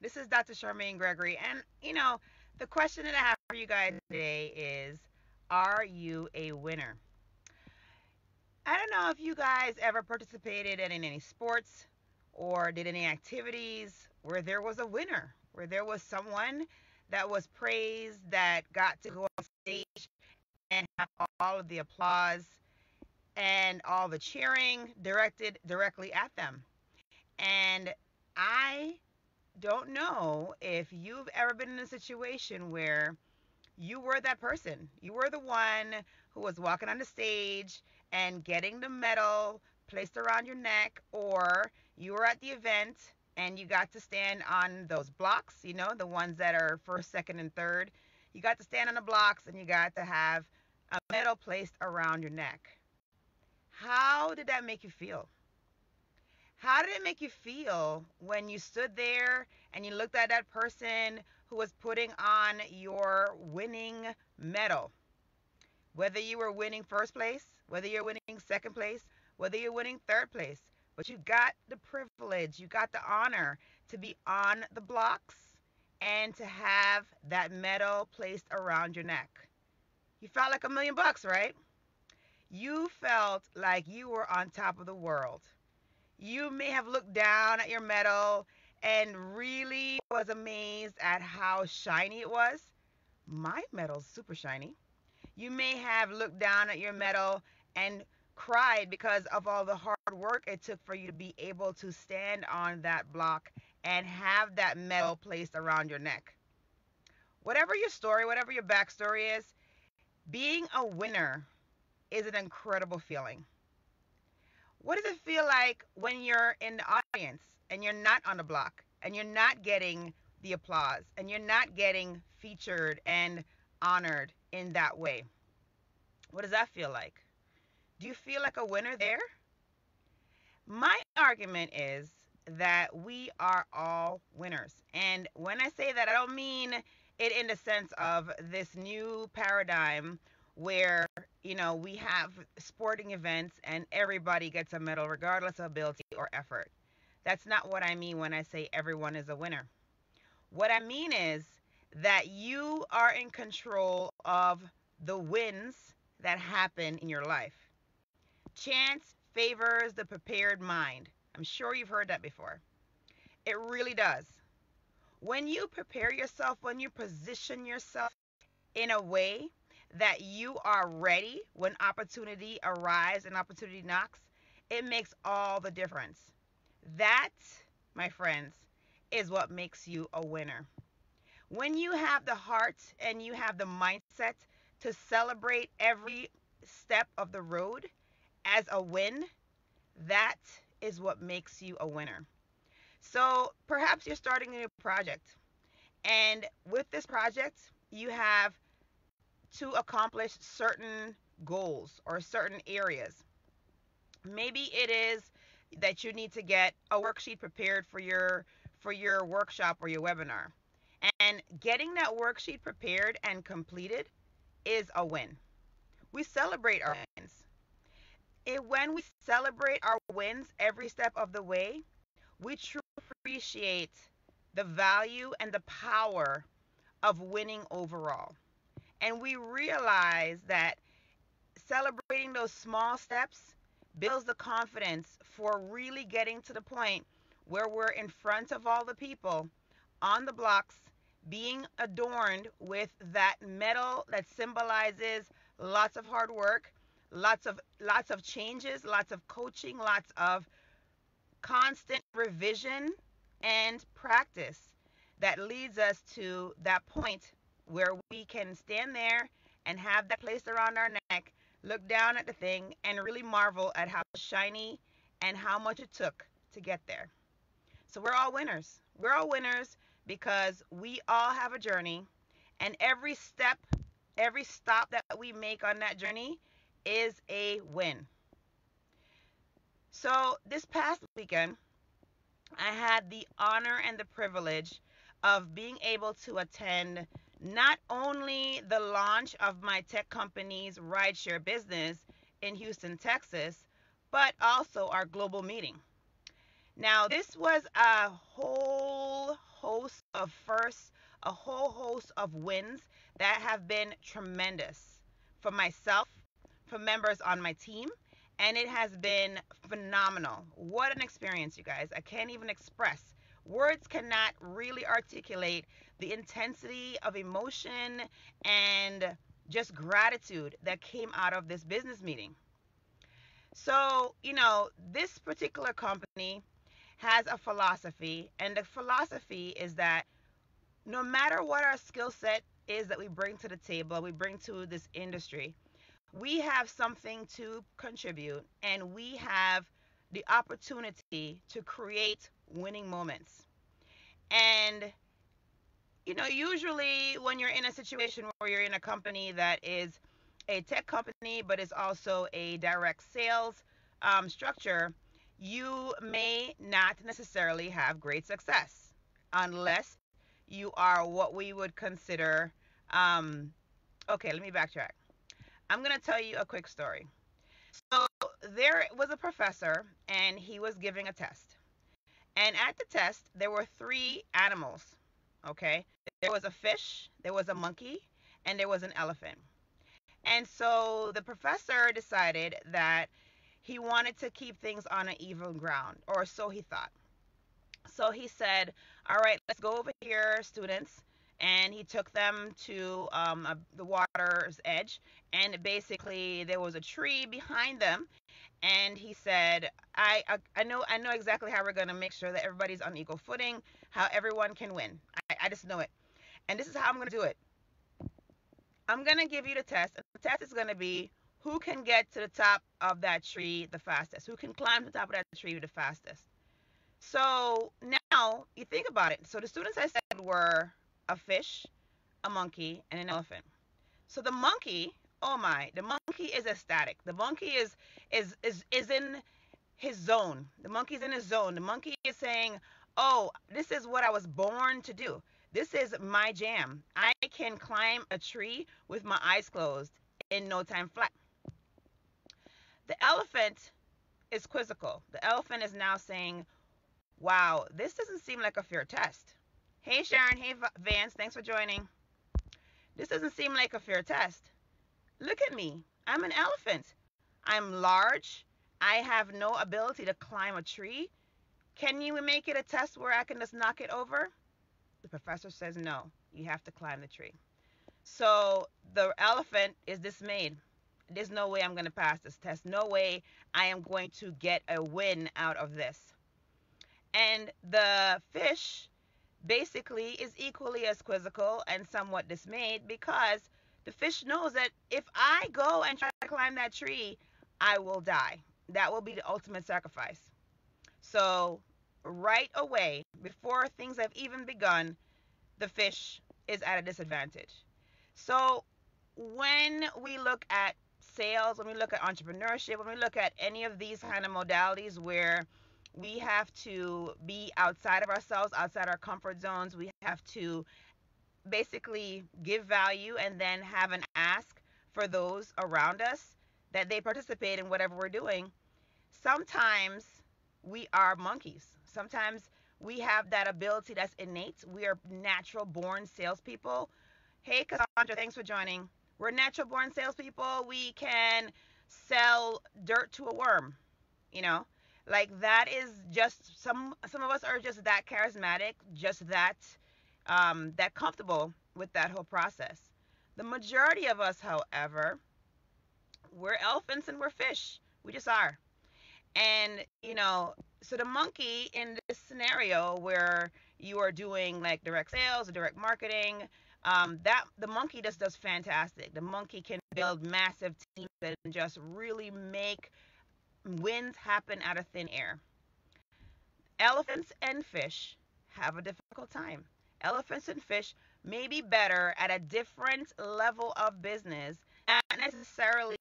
This is Dr. Charmaine Gregory. And, the question that I have for you guys today is, are you a winner? I don't know if you guys ever participated in any sports or did any activities where there was a winner, where there was someone that was praised, that got to go on stage and have all of the applause and all the cheering directed directly at them. And I don't know if you've ever been in a situation where you were that person. You were the one who was walking on the stage and getting the medal placed around your neck, or you were at the event and you got to stand on those blocks, the ones that are first, second, and third. You got to stand on the blocks and you got to have a medal placed around your neck. How did that make you feel? How did it make you feel when you stood there and you looked at that person who was putting on your winning medal? Whether you were winning first place, whether you're winning second place, whether you're winning third place, but you got the privilege, you got the honor to be on the blocks and to have that medal placed around your neck. You felt like $1,000,000, right? You felt like you were on top of the world. You may have looked down at your medal and really was amazed at how shiny it was. My medal's super shiny. You may have looked down at your medal and cried because of all the hard work it took for you to be able to stand on that block and have that medal placed around your neck. Whatever your story, whatever your backstory is, being a winner is an incredible feeling. What does it feel like when you're in the audience and you're not on the block and you're not getting the applause and you're not getting featured and honored in that way? What does that feel like? Do you feel like a winner there? My argument is that we are all winners. And when I say that, I don't mean it in the sense of this new paradigm where, we have sporting events and everybody gets a medal regardless of ability or effort. That's not what I mean when I say everyone is a winner. What I mean is that you are in control of the wins that happen in your life. Chance favors the prepared mind. I'm sure you've heard that before. It really does. When you prepare yourself, when you position yourself in a way that you are ready when opportunity arrives and opportunity knocks, it makes all the difference. That, my friends, is what makes you a winner. When you have the heart and you have the mindset to celebrate every step of the road as a win, that is what makes you a winner. So perhaps you're starting a new project, and with this project, you have to accomplish certain goals or certain areas. Maybe it is that you need to get a worksheet prepared for your workshop or your webinar. And getting that worksheet prepared and completed is a win. We celebrate our wins. When we celebrate our wins every step of the way, we truly appreciate the value and the power of winning overall. And we realize that celebrating those small steps builds the confidence for really getting to the point where we're in front of all the people on the blocks being adorned with that medal that symbolizes lots of hard work, lots of changes, lots of coaching, lots of constant revision and practice that leads us to that point where we can stand there and have that placed around our neck, look down at the thing, and really marvel at how shiny and how much it took to get there. So we're all winners. We're all winners because we all have a journey, and every step, every stop that we make on that journey is a win. So this past weekend, I had the honor and the privilege of being able to attend not only the launch of my tech company's rideshare business in Houston, Texas, but also our global meeting. Now, this was a a whole host of wins that have been tremendous for myself, for members on my team, and it has been phenomenal. What an experience, you guys. I can't even express. Words cannot really articulate the intensity of emotion and just gratitude that came out of this business meeting. So, this particular company has a philosophy, and the philosophy is that no matter what our skill set is that we bring to the table, we bring to this industry, we have something to contribute and we have the opportunity to create winning moments. And usually when you're in a situation where you're in a company that is a tech company but is also a direct sales structure, you may not necessarily have great success unless you are what we would consider. Um, okay, let me backtrack. I'm going to tell you a quick story. So there was a professor and he was giving a test. And at the test, there were three animals. Okay. There was a fish, there was a monkey, and there was an elephant. And so the professor decided that he wanted to keep things on an even ground, or so he thought. So he said, all right, let's go over here, students. And he took them to the water's edge. And basically, there was a tree behind them. And he said, I know exactly how we're going to make sure that everybody's on equal footing, how everyone can win. I just know it. And this is how I'm going to do it. I'm going to give you the test. And the test is going to be who can get to the top of that tree the fastest, who can climb to the top of that tree the fastest. So now you think about it. So the students I said were a fish, a monkey, and an elephant. So the monkey, oh my, the monkey is ecstatic. The monkey is in his zone. The monkey's in his zone. The monkey is saying, "Oh, this is what I was born to do. This is my jam. I can climb a tree with my eyes closed in no time flat." The elephant is quizzical. The elephant is now saying, "Wow, this doesn't seem like a fair test." Hey Sharon, hey Vance, thanks for joining. This doesn't seem like a fair test. Look at me. I'm an elephant. I'm large. I have no ability to climb a tree. Can you make it a test where I can just knock it over? The professor says no. You have to climb the tree. So the elephant is dismayed. There's no way I'm going to pass this test. No way I am going to get a win out of this. And the fish basically is equally as quizzical and somewhat dismayed because the fish knows that if I go and try to climb that tree, I will die. That will be the ultimate sacrifice. So, right away, before things have even begun, the fish is at a disadvantage. So, when we look at sales, when we look at entrepreneurship, when we look at any of these kind of modalities where we have to be outside of ourselves, outside our comfort zones, we have to basically give value and then have an ask for those around us that they participate in whatever we're doing. Sometimes we are monkeys. Sometimes we have that ability that's innate. We are natural born salespeople. Hey, Cassandra, thanks for joining. We're natural born salespeople. We can sell dirt to a worm, you know? Like that is just some of us are just that charismatic, just that comfortable with that whole process. The majority of us, however, we're elephants and we're fish. We just are. And, so the monkey in this scenario where you are doing like direct sales or direct marketing, that the monkey just does fantastic. The monkey can build massive teams and just really make wins happen out of thin air. Elephants and fish have a difficult time. Elephants and fish may be better at a different level of business, not necessarily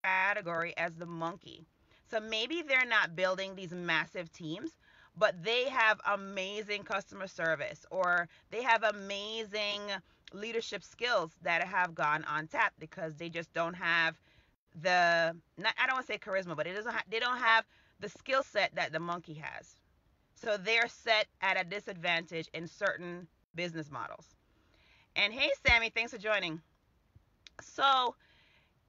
category as the monkey. So maybe they're not building these massive teams, but they have amazing customer service or they have amazing leadership skills that have gone on tap because they just don't have I don't want to say charisma, but they don't have the skill set that the monkey has. So they're set at a disadvantage in certain business models. And hey, Sammy, thanks for joining. So,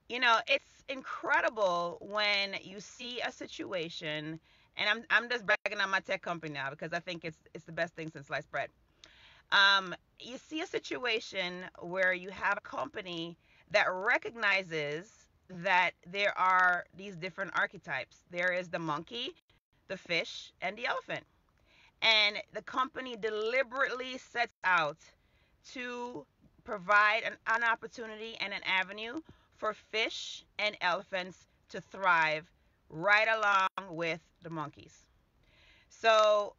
it's incredible when you see a situation, and I'm just bragging on my tech company now because I think it's the best thing since sliced bread. You see a situation where you have a company that recognizes that there are these different archetypes. There is the monkey, the fish, and the elephant. And the company deliberately sets out to provide an opportunity and an avenue for fish and elephants to thrive right along with the monkeys. So,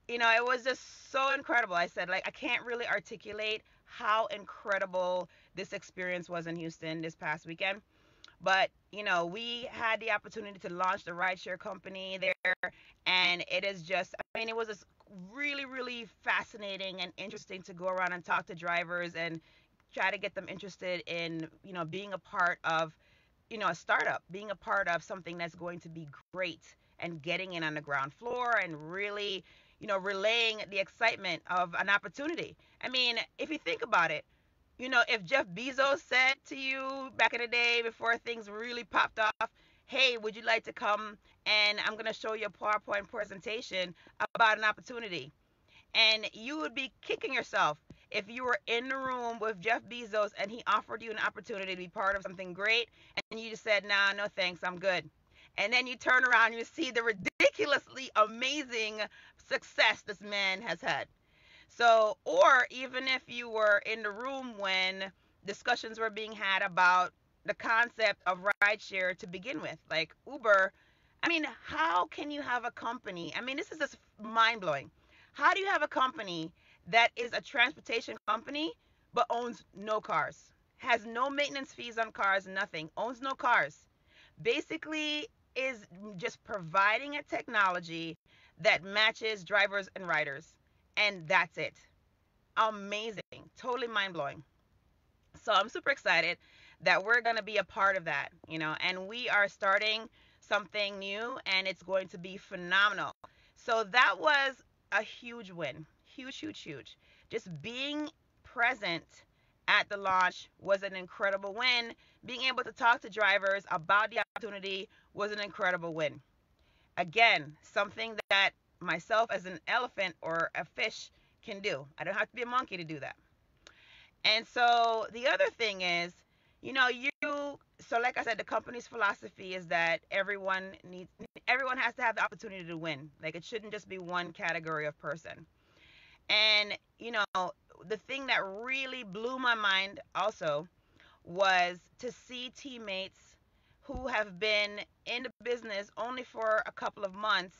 it was just so incredible. I said, like, I can't really articulate how incredible this experience was in Houston this past weekend. But, we had the opportunity to launch the rideshare company there. And it is just, I mean, it was just really, really fascinating and interesting to go around and talk to drivers and try to get them interested in, being a part of, a startup, being a part of something that's going to be great and getting in on the ground floor and really, relaying the excitement of an opportunity. I mean, if you think about it, if Jeff Bezos said to you back in the day before things really popped off, hey, would you like to come and I'm going to show you a PowerPoint presentation about an opportunity? And you would be kicking yourself if you were in the room with Jeff Bezos and he offered you an opportunity to be part of something great and you just said, nah, no thanks, I'm good. And then you turn around and you see the ridiculously amazing success this man has had. So, or even if you were in the room when discussions were being had about the concept of rideshare to begin with, like Uber, I mean, how can you have a company? I mean, this is just mind blowing. How do you have a company that is a transportation company but owns no cars, has no maintenance fees on cars, nothing, owns no cars, basically is just providing a technology that matches drivers and riders, and that's it. Amazing, totally mind blowing. So I'm super excited that we're going to be a part of that, and we are starting something new and it's going to be phenomenal. So that was a huge win. Huge, huge, huge. Just being present at the launch was an incredible win. Being able to talk to drivers about the opportunity was an incredible win. Again, something that myself as an elephant or a fish can do. I don't have to be a monkey to do that. And so the other thing is, so like I said, the company's philosophy is that everyone has to have the opportunity to win. Like it shouldn't just be one category of person. And, the thing that really blew my mind also was to see teammates who have been in the business only for a couple of months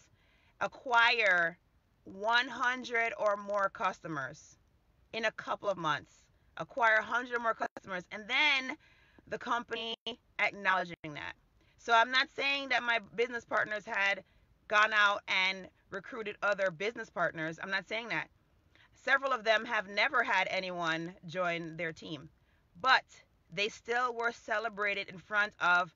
acquire 100 or more customers in a couple of months, acquire 100 or more customers, and then the company acknowledging that. So I'm not saying that my business partners had gone out and recruited other business partners. I'm not saying that. Several of them have never had anyone join their team, but they still were celebrated in front of,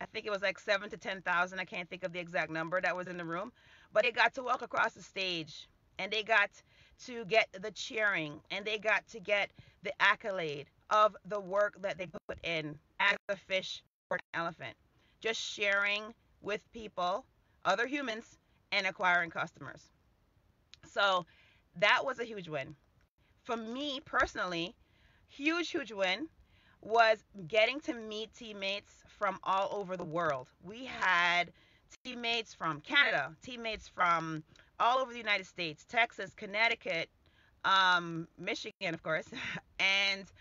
I think it was like 7 to 10,000. I can't think of the exact number that was in the room, but they got to walk across the stage and they got to get the cheering and they got to get the accolade of the work that they put in as a fish or an elephant, just sharing with people, other humans, and acquiring customers. So that was a huge win. For me personally, huge, huge win was getting to meet teammates from all over the world. We had teammates from Canada, teammates from all over the United States, Texas, Connecticut, Michigan, of course, and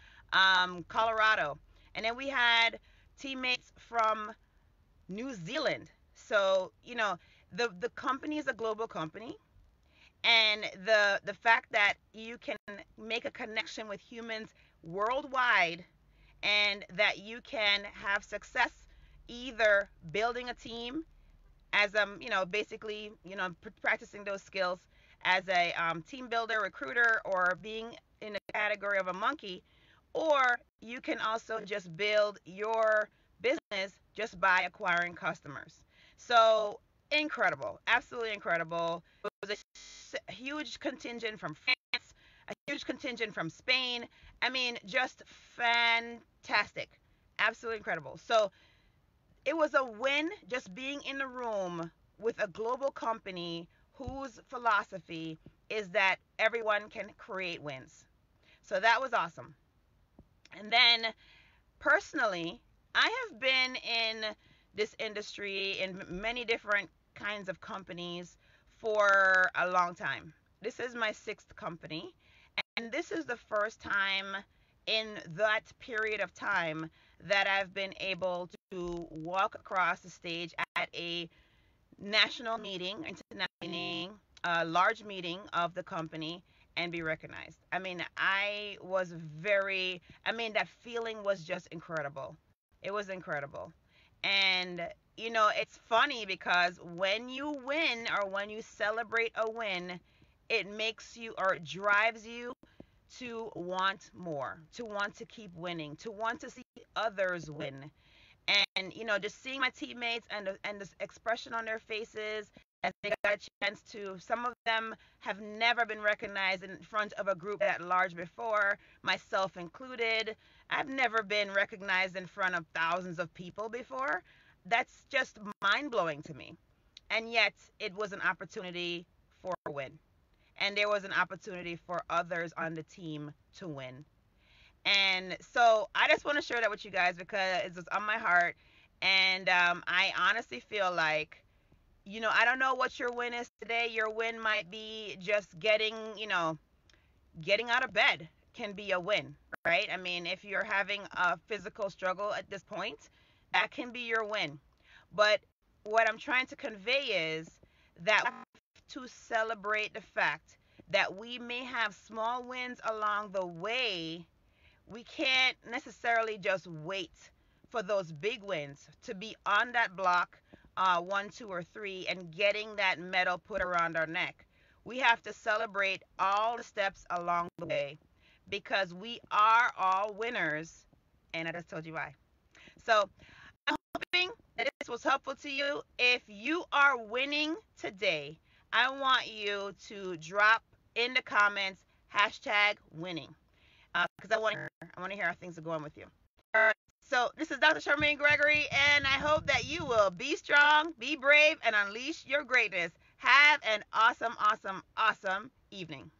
Colorado. And then we had teammates from New Zealand. So, the company is a global company. And the fact that you can make a connection with humans worldwide and that you can have success either building a team as basically practicing those skills as a team builder, recruiter, or being in the category of a monkey, or you can also just build your business just by acquiring customers. So incredible, absolutely incredible. It was a huge contingent from France, a huge contingent from Spain. I mean, just fantastic, absolutely incredible. So it was a win just being in the room with a global company whose philosophy is that everyone can create wins. So that was awesome. And then personally, I have been in this industry in many different kinds of companies for a long time. This is my sixth company, and this is the first time in that period of time that I've been able to walk across the stage at a national meeting, international meeting, a large meeting of the company, and be recognized. I mean, that feeling was just incredible. It was incredible. And, it's funny because when you win or when you celebrate a win, it makes you or it drives you to want more, to want to keep winning, to want to see others win. And just seeing my teammates and this expression on their faces as they got a chance to, some of them have never been recognized in front of a group that large before, myself included. I've never been recognized in front of thousands of people before. That's just mind-blowing to me. And yet it was an opportunity for a win, and there was an opportunity for others on the team to win. And so I just want to share that with you guys because it's just on my heart. And I honestly feel like, I don't know what your win is today. Your win might be just getting out of bed can be a win, right? I mean, if you're having a physical struggle at this point, that can be your win. But what I'm trying to convey is that we have to celebrate the fact that we may have small wins along the way. We can't necessarily just wait for those big wins to be on that block, one, two, or three, and getting that medal put around our neck. We have to celebrate all the steps along the way because we are all winners, and I just told you why. So I'm hoping that this was helpful to you. If you are winning today, I want you to drop in the comments hashtag winning because I want to hear how things are going with you. All right. So this is Dr. Charmaine Gregory, and I hope that you will be strong, be brave, and unleash your greatness. Have an awesome, awesome, awesome evening.